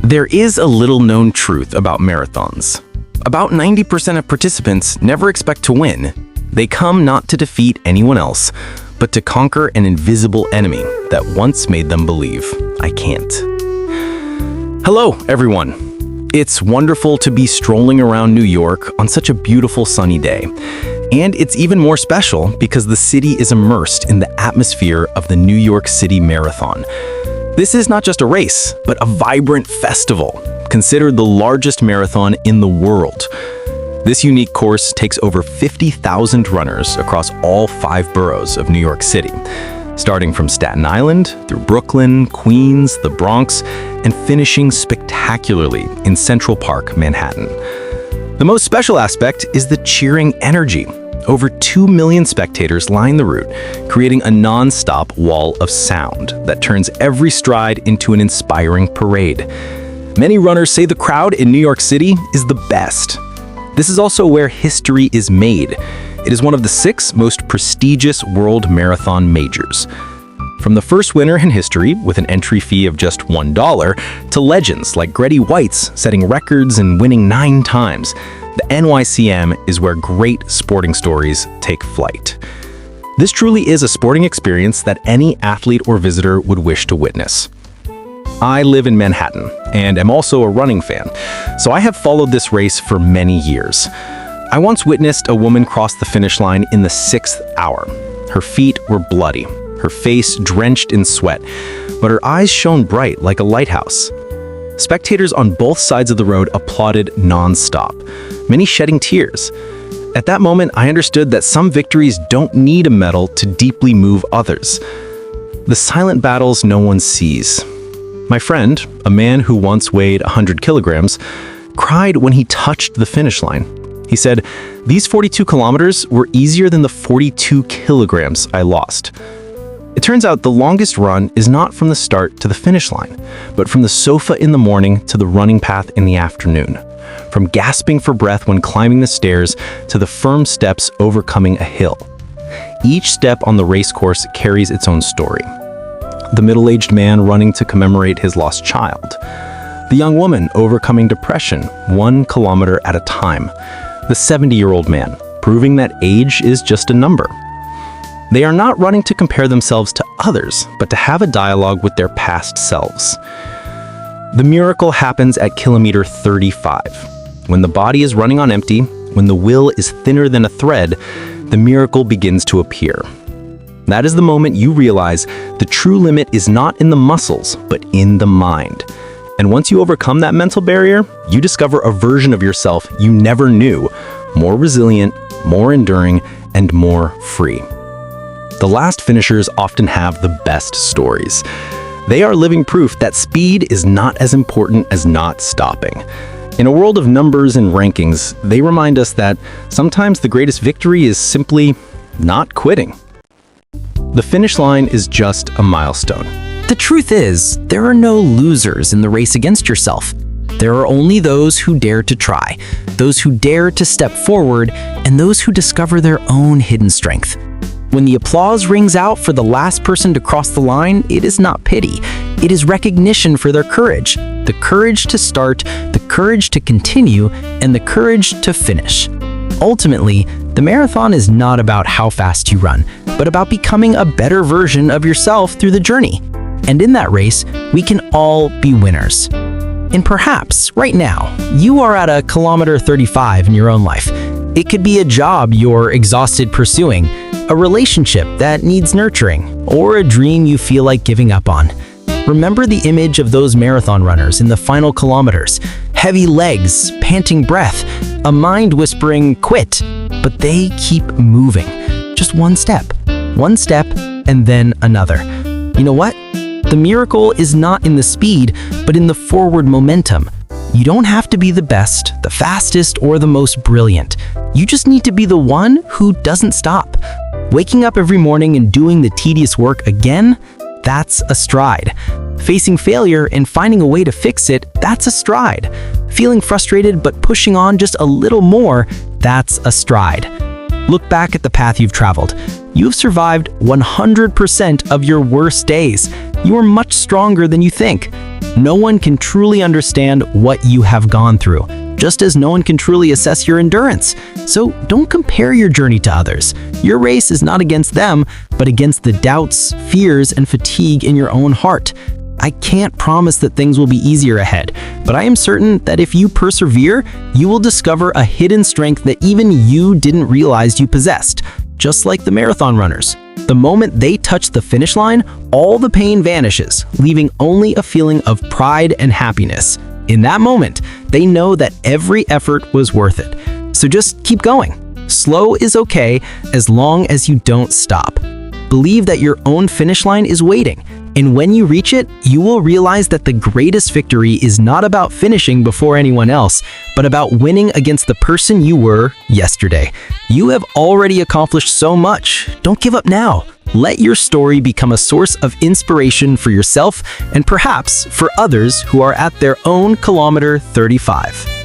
There is a little-known truth about marathons. About 90% of participants never expect to win. They come not to defeat anyone else, but to conquer an invisible enemy that once made them believe, I can't. Hello, everyone. It's wonderful to be strolling around New York on such a beautiful sunny day. And it's even more special because the city is immersed in the atmosphere of the New York City Marathon. This is not just a race, but a vibrant festival, considered the largest marathon in the world. This unique course takes over 50,000 runners across all 5 boroughs of New York City, starting from Staten Island, through Brooklyn, Queens, the Bronx, and finishing spectacularly in Central Park, Manhattan. The most special aspect is the cheering energy. Over 2 million spectators line the route, creating a non-stop wall of sound that turns every stride into an inspiring parade. Many runners say the crowd in New York City is the best. This is also where history is made. It is one of the 6 most prestigious world marathon majors. From the first winner in history, with an entry fee of just $1, to legends like Grady White's setting records and winning 9 times, the NYCM is where great sporting stories take flight. This truly is a sporting experience that any athlete or visitor would wish to witness. I live in Manhattan and am also a running fan, so I have followed this race for many years. I once witnessed a woman cross the finish line in the 6th hour. Her feet were bloody, her face drenched in sweat, but her eyes shone bright like a lighthouse. Spectators on both sides of the road applauded non-stop, many shedding tears. At that moment, I understood that some victories don't need a medal to deeply move others. The silent battles no one sees. My friend, a man who once weighed 100 kilograms, cried when he touched the finish line. He said, "These 42 kilometers were easier than the 42 kilograms I lost." It turns out the longest run is not from the start to the finish line, but from the sofa in the morning to the running path in the afternoon. From gasping for breath when climbing the stairs to the firm steps overcoming a hill. Each step on the race course carries its own story. The middle-aged man running to commemorate his lost child. The young woman overcoming depression 1 kilometer at a time. The 70-year-old man proving that age is just a number. They are not running to compare themselves to others, but to have a dialogue with their past selves. The miracle happens at kilometer 35. When the body is running on empty, when the will is thinner than a thread, the miracle begins to appear. That is the moment you realize the true limit is not in the muscles, but in the mind. And once you overcome that mental barrier, you discover a version of yourself you never knew, more resilient, more enduring, and more free. The last finishers often have the best stories. They are living proof that speed is not as important as not stopping. In a world of numbers and rankings, they remind us that sometimes the greatest victory is simply not quitting. The finish line is just a milestone. The truth is, there are no losers in the race against yourself. There are only those who dare to try, those who dare to step forward, and those who discover their own hidden strength. When the applause rings out for the last person to cross the line, it is not pity. It is recognition for their courage. The courage to start, the courage to continue, and the courage to finish. Ultimately, the marathon is not about how fast you run, but about becoming a better version of yourself through the journey. And in that race, we can all be winners. And perhaps, right now, you are at a kilometer 35 in your own life. It could be a job you're exhausted pursuing, a relationship that needs nurturing, or a dream you feel like giving up on. Remember the image of those marathon runners in the final kilometers. Heavy legs, panting breath, a mind whispering, quit. But they keep moving. Just one step, and then another. You know what? The miracle is not in the speed, but in the forward momentum. You don't have to be the best, the fastest, or the most brilliant. You just need to be the one who doesn't stop. Waking up every morning and doing the tedious work again, that's a stride. Facing failure and finding a way to fix it, that's a stride. Feeling frustrated but pushing on just a little more, that's a stride. Look back at the path you've traveled. You've survived 100% of your worst days. You are much stronger than you think. No one can truly understand what you have gone through, just as no one can truly assess your endurance. So don't compare your journey to others. Your race is not against them, but against the doubts, fears, and fatigue in your own heart. I can't promise that things will be easier ahead, but I am certain that if you persevere, you will discover a hidden strength that even you didn't realize you possessed. Just like the marathon runners. The moment they touch the finish line, all the pain vanishes, leaving only a feeling of pride and happiness. In that moment, they know that every effort was worth it. So just keep going. Slow is okay as long as you don't stop. Believe that your own finish line is waiting, and when you reach it, you will realize that the greatest victory is not about finishing before anyone else, but about winning against the person you were yesterday. You have already accomplished so much. Don't give up now. Let your story become a source of inspiration for yourself and perhaps for others who are at their own kilometer 35.